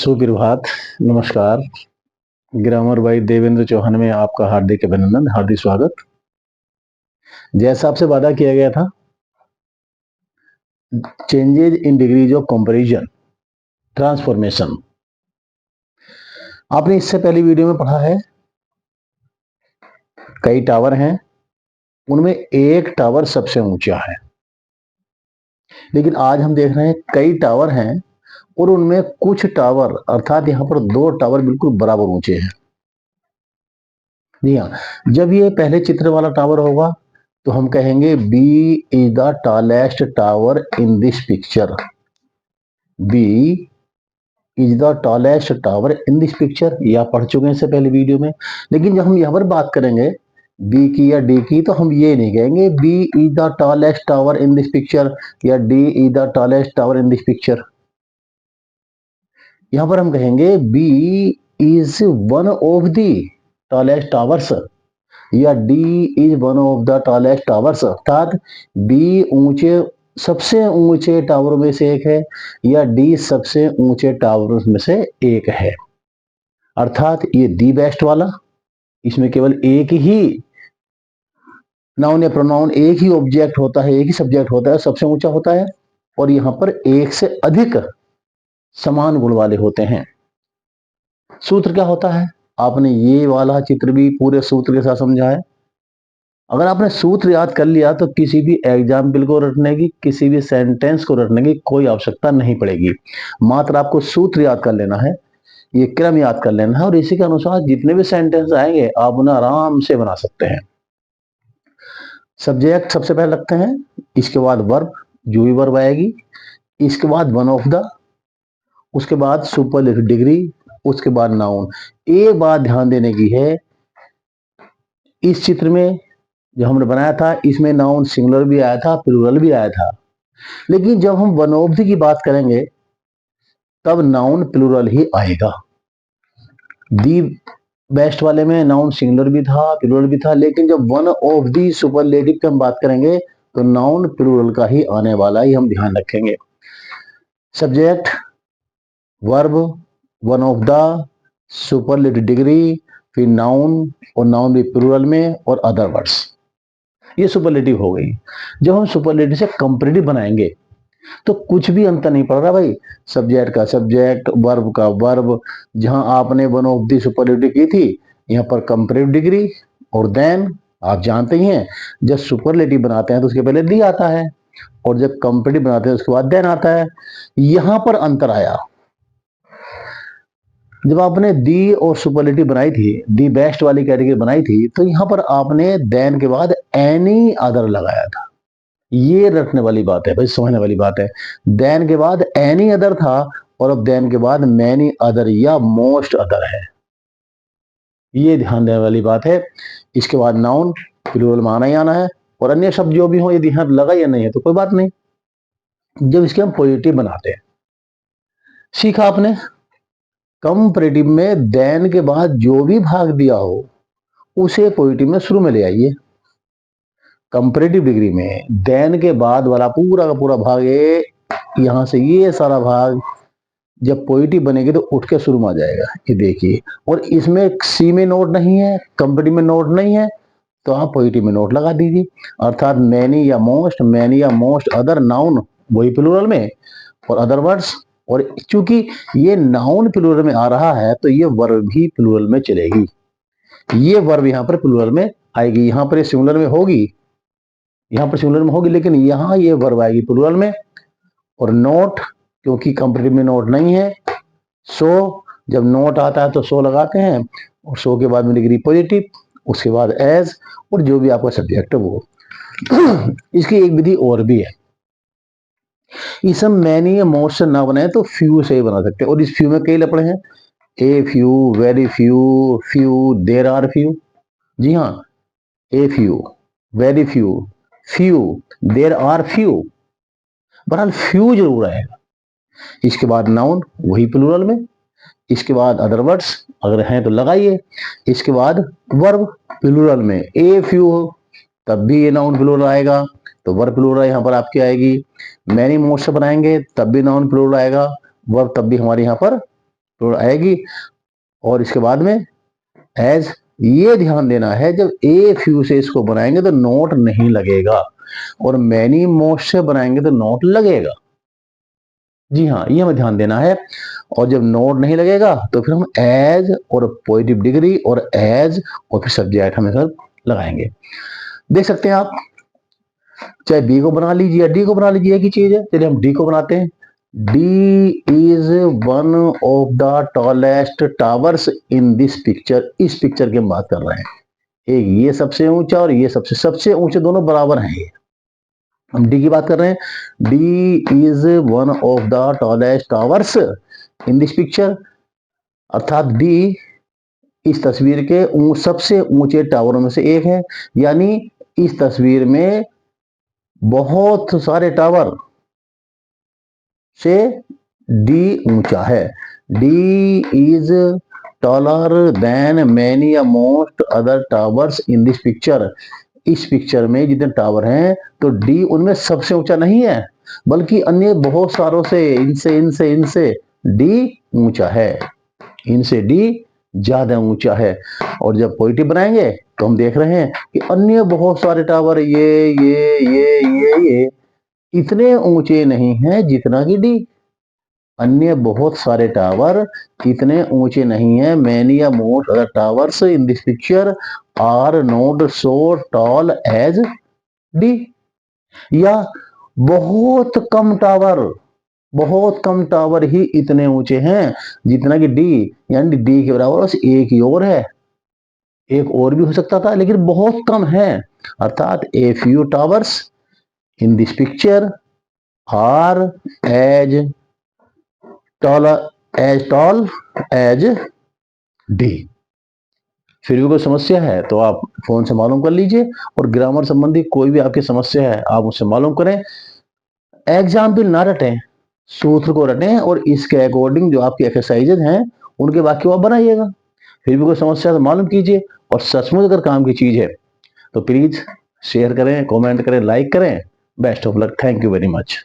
सुप्रभात, नमस्कार। Grammar by Devendra Chauhan में आपका हार्दिक अभिनंदन, हार्दिक स्वागत। जैसा आपसे वादा किया गया था, changes in degrees of comparison, transformation, आपने इससे पहली वीडियो में पढ़ा है। कई टावर हैं, उनमें एक टावर सबसे ऊंचा है, लेकिन आज हम देख रहे हैं कई टावर हैं और उनमें कुछ टावर अर्थात यहां पर दो टावर बिल्कुल बराबर ऊंचे हैं। जी हाँ, जब ये पहले चित्र वाला टावर होगा तो हम कहेंगे B is the tallest tower in this picture. B is the tallest tower in this picture, ये आप पढ़ चुके हैं इससे पहले वीडियो में। लेकिन जब हम यहाँ पर बात करेंगे बी की या डी की, तो हम ये नहीं कहेंगे B is the tallest tower in this picture या D is the tallest tower in this picture. यहां पर हम कहेंगे B is one of the tallest towers या D is one of the tallest towers, अर्थात बी ऊंचे सबसे ऊंचे टावरों में से एक है या डी सबसे ऊंचे टावरों में से एक है। अर्थात ये दी बेस्ट वाला, इसमें केवल एक ही नाउन या प्रोनाउन, एक ही ऑब्जेक्ट होता है, एक ही सब्जेक्ट होता है, सबसे ऊंचा होता है। और यहां पर एक से अधिक समान गुण वाले होते हैं। सूत्र क्या होता है, आपने ये वाला चित्र भी पूरे सूत्र के साथ समझा है। अगर आपने सूत्र याद कर लिया तो किसी भी एग्जाम्पल को रटने की, किसी भी सेंटेंस को रटने की कोई आवश्यकता नहीं पड़ेगी। मात्र आपको सूत्र याद कर लेना है, ये क्रम याद कर लेना है और इसी के अनुसार जितने भी सेंटेंस आएंगे आप उन्हें आराम से बना सकते हैं। सब्जेक्ट सबसे पहले रखते हैं, इसके बाद वर्ब, जो भी वर्ब आएगी, इसके बाद वन ऑफ द, उसके बाद सुपरलेटिव डिग्री, उसके बाद नाउन। एक बात ध्यान देने की है, इस चित्र में जो हमने बनाया था इसमें नाउन सिंगुलर भी आया था, प्लूरल भी आया था, लेकिन जब हम वन ऑफ द की बात करेंगे तब नाउन प्लूरल ही आएगा। दी बेस्ट वाले में नाउन सिंगुलर भी था, प्लूरल भी था, लेकिन जब वन ऑफ दी सुपरलेटिव की हम बात करेंगे तो नाउन प्लूरल का ही आने वाला, ही हम ध्यान रखेंगे। Subject, verb, one of the, superlative degree, फिर नाउन, और नाउन भी प्लूरल में, और अदर वर्ड्स। ये सुपरलेटिव हो गई। जब हम सुपरलेटिव से कंपैरेटिव बनाएंगे तो कुछ भी अंतर नहीं पड़ रहा भाई, सब्जेक्ट का सब्जेक्ट, वर्ब का वर्ब। जहां आपने वन ऑफ दी सुपरलेटिव की थी, यहाँ पर कंपैरेटिव डिग्री, और देन आप जानते ही हैं जब सुपरलेटिव बनाते हैं तो उसके पहले दी आता है, और जब कंपैरेटिव बनाते हैं उसके बाद देन आता है। यहां पर अंतर आया, जब आपने दी और सुपरलेटिव बनाई थी, दी बेस्ट वाली कैटेगरी बनाई थी, तो यहां पर आपने देन के बाद एनी अदर लगाया था। ये रखने वाली बात है भाई, समझने वाली बात है। देन के बाद एनी अदर था और अब देन के बाद मैनी अदर या मोस्ट अदर है, ये ध्यान देने वाली बात है। इसके बाद नाउन प्लूरल में आना ही आना है, और अन्य शब्द जो भी हो यदि यहाँ लगा या नहीं है तो कोई बात नहीं। जब इसके हम पॉजिटिव बनाते हैं, सीखा आपने, कंपैरेटिव में देन के बाद जो भी भाग दिया हो उसे पॉजिटिव में शुरू में ले आइए। कंपैरेटिव डिग्री में देन के बाद वाला पूरा का पूरा भाग, ये यहां से ये सारा भाग जब पॉजिटिव बनेगी तो उठ के शुरू में आ जाएगा, ये देखिए। और इसमें सी में नोट नहीं है, कंपैरेटिव में नोट नहीं है, तो आप पॉजिटिव में नोट लगा दीजिए। अर्थात मैनी या मोस्ट अदर नाउन वही प्लूरल में, और अदर वर्ड्स। और चूंकि ये नाउन प्लूरल में आ रहा है तो ये वर्ब भी प्लूरल में चलेगी, ये वर्ब यहाँ पर प्लूरल में आएगी। यहाँ पर ये सिंगुलर में होगी, यहाँ पर सिंगुलर में होगी, लेकिन यहाँ ये वर्ब आएगी प्लूरल में। और नोट, क्योंकि कंपैरेटिव में नोट नहीं है, सो जब नोट आता है तो सो लगाते हैं, और सो के बाद में डिग्री पॉजिटिव, उसके बाद एज, और जो भी आपका सब्जेक्ट है वो। इसकी एक विधि और भी है, इस हम मैनी या मोस्ट से ना बनाए तो फ्यू से ही बना सकते हैं। और इस फ्यू में कई लपड़े हैं, a few, very few, few, there are few. जी हाँ, a few, very few, few, there are few, बहरहाल फ्यू जरूर आएगा। इसके बाद नाउन वही प्लूरल में, इसके बाद अदर वर्ड्स अगर हैं तो लगाइए, इसके बाद वर्ब प्लूरल में, ए फ्यू हो तब भी ये नाउन प्लूरल आएगा, तो वर्ब प्लूरल यहाँ पर आपकी आएगी। मैनी मोस्ट से बनाएंगे तब भी नाउन प्लूरल आएगा, वर्ब तब भी हमारे यहाँ पर तो आएगी। और इसके बाद में एज, ये ध्यान देना है जब ए फ्यू से इसको बनाएंगे तो नोट नहीं लगेगा, और मैनी मोस्ट से बनाएंगे तो नोट लगेगा। जी हाँ, ये हमें ध्यान देना है। और जब नोट नहीं लगेगा तो फिर हम एज और पॉजिटिव डिग्री और एज और फिर सब्जेक्ट हमें सब लगाएंगे। देख सकते हैं आप, चाहे बी को बना लीजिए या डी को बना लीजिए, एक ही चीज है। चलिए हम डी को बनाते हैं। D is one of the tallest towers in this picture. इस पिक्चर की हम बात कर रहे हैं। एक ये सबसे ऊंचा और ये सबसे सबसे ऊंचे, दोनों बराबर हैं। ये हम डी की बात कर रहे हैं। D is one of the tallest towers in this picture, अर्थात डी इस तस्वीर के सबसे ऊंचे टावरों में से एक है। यानी इस तस्वीर में बहुत सारे टावर से डी ऊंचा है। D is taller than many या most other towers in this picture. इस पिक्चर में जितने टावर हैं तो डी उनमें सबसे ऊंचा नहीं है, बल्कि अन्य बहुत सारों से, इनसे इनसे इनसे डी ऊंचा है, इनसे डी ज्यादा ऊंचा है। और जब पॉजिटिव बनाएंगे तो हम देख रहे हैं कि अन्य बहुत सारे टावर ये इतने ऊंचे नहीं हैं जितना कि डी। अन्य बहुत सारे टावर इतने ऊंचे नहीं है। मैनी या most other towers in this picture are not so tall as D. या बहुत कम टावर ही इतने ऊंचे हैं जितना कि डी, यानी डी के बराबर बस एक ही और है। एक और भी हो सकता था लेकिन बहुत कम है। अर्थात a few towers in this picture are as tall as D. फिर भी कोई समस्या है तो आप फोन से मालूम कर लीजिए, और ग्रामर संबंधी कोई भी आपकी समस्या है आप मुझसे मालूम करें। एग्जाम्पल ना रटें, सूत्र को रटें, और इसके अकॉर्डिंग जो आपकी एक्सरसाइजेज हैं उनके वाक्य आप बनाइएगा। फिर भी कोई समस्या तो मालूम कीजिए, और सचमुच अगर काम की चीज है तो प्लीज शेयर करें, कमेंट करें, लाइक करें। Best of luck, thank you very much.